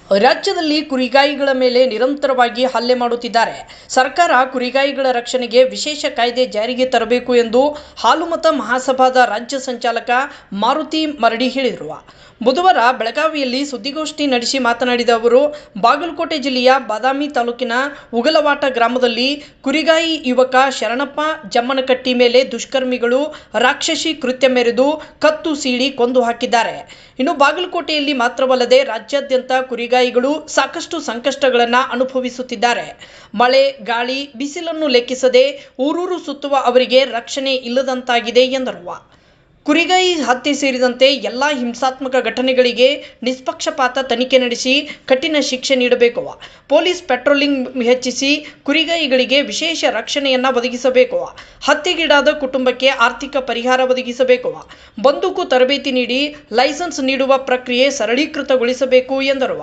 ರಾಜ್ಯದಲ್ಲಿ ಕುರಿಗಾಯಿಗಳ ಮೇಲೆ ನಿರಂತರವಾಗಿ ಹಲ್ಲೆ ಮಾಡುತ್ತಿದ್ದಾರೆ. ಸರ್ಕಾರ ಕುರಿಗಾಯಿಗಳ ರಕ್ಷಣೆಗೆ ವಿಶೇಷ ಕಾಯ್ದೆ ಜಾರಿಗೆ ತರಬೇಕು ಎಂದು ಹಾಲುಮತ ಮಹಾಸಭಾದ ರಾಜ್ಯ ಸಂಚಾಲಕ ಮಾರುತಿ ಮರಡಿ ಹೇಳಿದರು. ಬುಧವಾರ ಬೆಳಗಾವಿಯಲ್ಲಿ ಸುದ್ದಿಗೋಷ್ಠಿ ನಡೆಸಿ ಮಾತನಾಡಿದ ಅವರು, ಬಾಗಲಕೋಟೆ ಜಿಲ್ಲೆಯ ಬಾದಾಮಿ ತಾಲೂಕಿನ ಉಗಲವಾಟ ಗ್ರಾಮದಲ್ಲಿ ಕುರಿಗಾಯಿ ಯುವಕ ಶರಣಪ್ಪ ಜಮ್ಮನಕಟ್ಟಿ ಮೇಲೆ ದುಷ್ಕರ್ಮಿಗಳು ರಾಕ್ಷಸಿ ಕೃತ್ಯ ಮೆರೆದು ಕತ್ತು ಸೀಳಿ ಕೊಂದು ಹಾಕಿದ್ದಾರೆ. ಇನ್ನು ಬಾಗಲಕೋಟೆಯಲ್ಲಿ ಮಾತ್ರವಲ್ಲದೆ ರಾಜ್ಯಾದ್ಯಂತ ಕುರಿಗಾಯಿಗಳು ಸಾಕಷ್ಟು ಸಂಕಷ್ಟಗಳನ್ನು ಅನುಭವಿಸುತ್ತಿದ್ದಾರೆ. ಮಳೆ, ಗಾಳಿ, ಬಿಸಿಲನ್ನು ಲೆಕ್ಕಿಸದೆ ಊರೂರು ಸುತ್ತುವ ಅವರಿಗೆ ರಕ್ಷಣೆ ಇಲ್ಲದಂತಾಗಿದೆ ಎಂದರು. ಕುರಿಗಾಯಿ ಹತ್ಯೆ ಸೇರಿದಂತೆ ಎಲ್ಲ ಹಿಂಸಾತ್ಮಕ ಘಟನೆಗಳಿಗೆ ನಿಷ್ಪಕ್ಷಪಾತ ತನಿಖೆ ನಡೆಸಿ ಕಠಿಣ ಶಿಕ್ಷೆ ನೀಡಬೇಕು. ಪೊಲೀಸ್ ಪೆಟ್ರೋಲಿಂಗ್ ಹೆಚ್ಚಿಸಿ ಕುರಿಗಾಯಿಗಳಿಗೆ ವಿಶೇಷ ರಕ್ಷಣೆಯನ್ನು ಒದಗಿಸಬೇಕು. ಹತ್ಯೆಗೀಡಾದ ಕುಟುಂಬಕ್ಕೆ ಆರ್ಥಿಕ ಪರಿಹಾರ ಒದಗಿಸಬೇಕು. ಬಂದೂಕು ತರಬೇತಿ ನೀಡಿ ಲೈಸೆನ್ಸ್ ನೀಡುವ ಪ್ರಕ್ರಿಯೆ ಸರಳೀಕೃತಗೊಳಿಸಬೇಕು ಎಂದರು.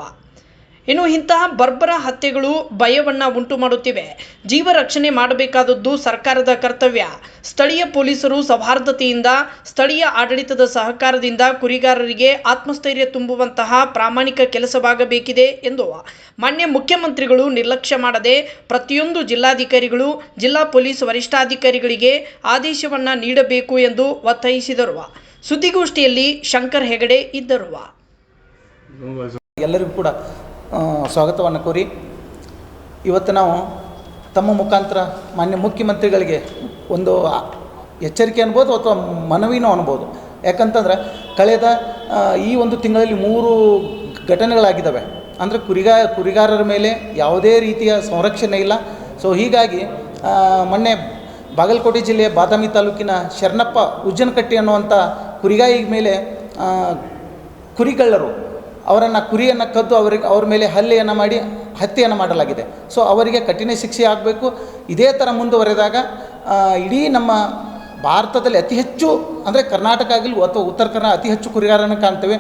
ಇನ್ನು ಇಂತಹ ಬರ್ಬರ ಹತ್ಯೆಗಳು ಭಯವನ್ನು ಉಂಟು ಮಾಡುತ್ತಿವೆ. ಜೀವ ರಕ್ಷಣೆ ಮಾಡಬೇಕಾದದ್ದು ಸರ್ಕಾರದ ಕರ್ತವ್ಯ. ಸ್ಥಳೀಯ ಪೊಲೀಸರು ಸೌಹಾರ್ದತೆಯಿಂದ, ಸ್ಥಳೀಯ ಆಡಳಿತದ ಸಹಕಾರದಿಂದ ಕುರಿಗಾರರಿಗೆ ಆತ್ಮಸ್ಥೈರ್ಯ ತುಂಬುವಂತಹ ಪ್ರಾಮಾಣಿಕ ಕೆಲಸವಾಗಬೇಕಿದೆ ಎಂದು ಮಾನ್ಯ ಮುಖ್ಯಮಂತ್ರಿಗಳು ನಿರ್ಲಕ್ಷ್ಯ ಮಾಡದೆ ಪ್ರತಿಯೊಂದು ಜಿಲ್ಲಾಧಿಕಾರಿಗಳು, ಜಿಲ್ಲಾ ಪೊಲೀಸ್ ವರಿಷ್ಠಾಧಿಕಾರಿಗಳಿಗೆ ಆದೇಶವನ್ನು ನೀಡಬೇಕು ಎಂದು ಒತ್ತಾಯಿಸಿದರು. ಸುದ್ದಿಗೋಷ್ಠಿಯಲ್ಲಿ ಶಂಕರ್ ಹೆಗಡೆ ಇದ್ದರು. ಎಲ್ಲರಿಗೂ ಕೂಡ ಸ್ವಾಗತವನ್ನು ಕೋರಿ ಇವತ್ತು ನಾವು ತಮ್ಮ ಮುಖಾಂತರ ಮಾನ್ಯ ಮುಖ್ಯಮಂತ್ರಿಗಳಿಗೆ ಒಂದು ಎಚ್ಚರಿಕೆ ಅನ್ಬೋದು ಅಥವಾ ಮನವಿನೂ ಅನ್ಬೋದು. ಯಾಕಂತಂದ್ರೆ ಕಳೆದ ಈ ಒಂದು ತಿಂಗಳಲ್ಲಿ 3 ಘಟನೆಗಳಾಗಿದ್ದಾವೆ. ಅಂದರೆ ಕುರಿಗಾರರ ಮೇಲೆ ಯಾವುದೇ ರೀತಿಯ ಸಂರಕ್ಷಣೆ ಇಲ್ಲ. ಸೊ ಹೀಗಾಗಿ ಮೊನ್ನೆ ಬಾಗಲಕೋಟೆ ಜಿಲ್ಲೆಯ ಬಾದಾಮಿ ತಾಲೂಕಿನ ಶರಣಪ್ಪ ಉಜ್ಜನಕಟ್ಟಿ ಅನ್ನುವಂಥ ಕುರಿಗಾಯಿ ಮೇಲೆ ಕುರಿಗಳ್ಳರು ಕುರಿಯನ್ನು ಕದ್ದು ಅವ್ರ ಮೇಲೆ ಹಲ್ಲೆಯನ್ನು ಮಾಡಿ ಹತ್ಯೆಯನ್ನು ಮಾಡಲಾಗಿದೆ. ಸೊ ಅವರಿಗೆ ಕಠಿಣ ಶಿಕ್ಷೆ ಆಗಬೇಕು. ಇದೇ ಥರ ಮುಂದುವರೆದಾಗ ಇಡೀ ನಮ್ಮ ಭಾರತದಲ್ಲಿ ಅತಿ ಹೆಚ್ಚು ಅಂದರೆ ಕರ್ನಾಟಕ ಆಗಲಿ ಅಥವಾ ಉತ್ತರ ಕರ್ನಾಟಕ ಅತಿ ಹೆಚ್ಚು ಕುರಿಗಾರರನ್ನು ಕಾಣ್ತೇವೆ.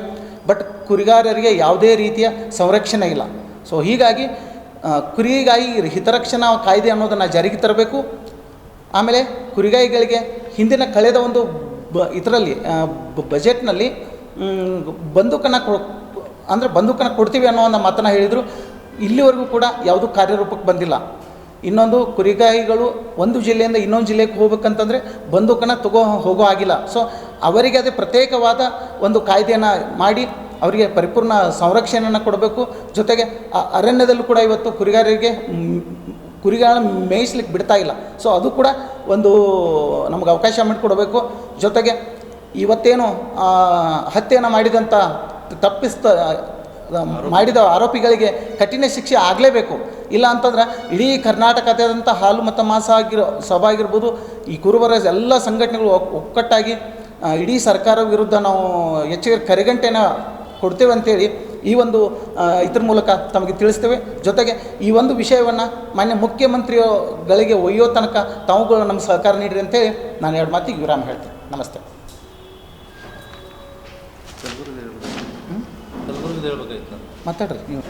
ಬಟ್ ಕುರಿಗಾರರಿಗೆ ಯಾವುದೇ ರೀತಿಯ ಸಂರಕ್ಷಣೆ ಇಲ್ಲ. ಸೊ ಹೀಗಾಗಿ ಕುರಿಗಾಯಿ ಹಿತರಕ್ಷಣಾ ಕಾಯ್ದೆ ಅನ್ನೋದನ್ನು ಜಾರಿಗೆ ತರಬೇಕು. ಆಮೇಲೆ ಕುರಿಗಾಯಿಗಳಿಗೆ ಹಿಂದಿನ ಕಳೆದ ಒಂದು ಇದರಲ್ಲಿ ಬಜೆಟ್ನಲ್ಲಿ ಬಂದೂಕನ್ನು ಕೊಡ್ತೀವಿ ಅನ್ನೋ ಒಂದು ಮಾತನ್ನು ಹೇಳಿದರು. ಇಲ್ಲಿವರೆಗೂ ಕೂಡ ಯಾವುದೂ ಕಾರ್ಯರೂಪಕ್ಕೆ ಬಂದಿಲ್ಲ. ಇನ್ನೊಂದು ಕುರಿಗಾಯಿಗಳು ಒಂದು ಜಿಲ್ಲೆಯಿಂದ ಇನ್ನೊಂದು ಜಿಲ್ಲೆಗೆ ಹೋಗ್ಬೇಕಂತಂದರೆ ಬಂದೂಕನ್ನು ಹೋಗೋ ಆಗಿಲ್ಲ. ಸೊ ಅವರಿಗೆ ಅದೇ ಪ್ರತ್ಯೇಕವಾದ ಒಂದು ಕಾಯ್ದೆಯನ್ನು ಮಾಡಿ ಅವರಿಗೆ ಪರಿಪೂರ್ಣ ಸಂರಕ್ಷಣೆಯನ್ನು ಕೊಡಬೇಕು. ಜೊತೆಗೆ ಅರಣ್ಯದಲ್ಲೂ ಕೂಡ ಇವತ್ತು ಕುರಿಗಳನ್ನ ಮೇಯಿಸ್ಲಿಕ್ಕೆ ಬಿಡ್ತಾ ಇಲ್ಲ. ಸೊ ಅದು ಕೂಡ ಒಂದು ನಮಗೆ ಅವಕಾಶ ಮಾಡಿಕೊಡಬೇಕು. ಜೊತೆಗೆ ಇವತ್ತೇನು ಹತ್ಯೆಯನ್ನು ಮಾಡಿದ ಆರೋಪಿಗಳಿಗೆ ಕಠಿಣ ಶಿಕ್ಷೆ ಆಗಲೇಬೇಕು. ಇಲ್ಲ ಅಂತಂದ್ರೆ ಇಡೀ ಕರ್ನಾಟಕದಾದ್ಯಂತ ಹಾಲುಮತ ಸಭಾ ಆಗಿರ್ಬೋದು, ಈ ಕುರುಬರ ಎಲ್ಲ ಸಂಘಟನೆಗಳು ಒಕ್ಕಟ್ಟಾಗಿ ಇಡೀ ಸರ್ಕಾರ ವಿರುದ್ಧ ನಾವು ಎಚ್ಚರಿಕೆ ಕರೆಗಂಟೆನ ಕೊಡ್ತೇವೆ ಅಂತೇಳಿ ಈ ಒಂದು ಇದ್ರ ಮೂಲಕ ತಮಗೆ ತಿಳಿಸ್ತೇವೆ. ಜೊತೆಗೆ ಈ ಒಂದು ವಿಷಯವನ್ನು ಮಾನ್ಯ ಮುಖ್ಯಮಂತ್ರಿಗಳಿಗೆ ಒಯ್ಯೋ ತನಕ ತಾವುಗಳು ನಮ್ಗೆ ಸಹಕಾರ ನೀಡಿರಿ ಅಂತೇಳಿ ನಾನು 2 ಮಾತಿಗೆ ವಿರಾಮ ಹೇಳ್ತೇನೆ. ನಮಸ್ತೆ. माताड्री ನೀವು.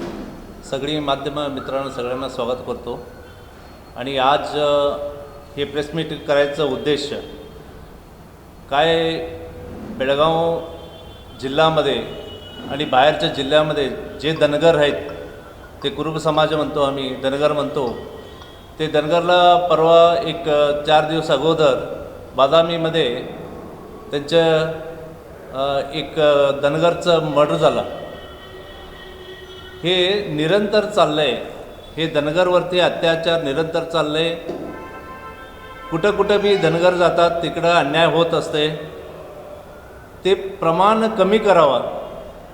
सगळी माध्यम मित्रांनो सगळ्यांना स्वागत करतो. आणि आज हे प्रेस मीट करायचा उद्देश काय, बेळगाव जिल्ह्यामध्ये आणि बाहेरच्या जिल्ह्यामध्ये जे धनगर आहेत, ते कुरुब समाज म्हणतो आम्ही, धनगर म्हणतो, ते धनगरला परवा एक 4 दिवस अगोदर बादामीमध्ये त्यांच्या एक धनगरचं मर्डर झाला. हे निरंतर चाललं आहे. हे धनगरवरती अत्याचार निरंतर चाललं आहे. कुठं बी धनगर जातात तिकडं अन्याय होत असते. ते प्रमाण कमी करावं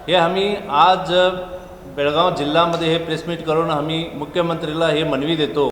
हे आम्ही आज बेळगाव जिल्ह्यामध्ये हे प्रेस मीट करून आम्ही मुख्यमंत्रीला हे मनवी देतो.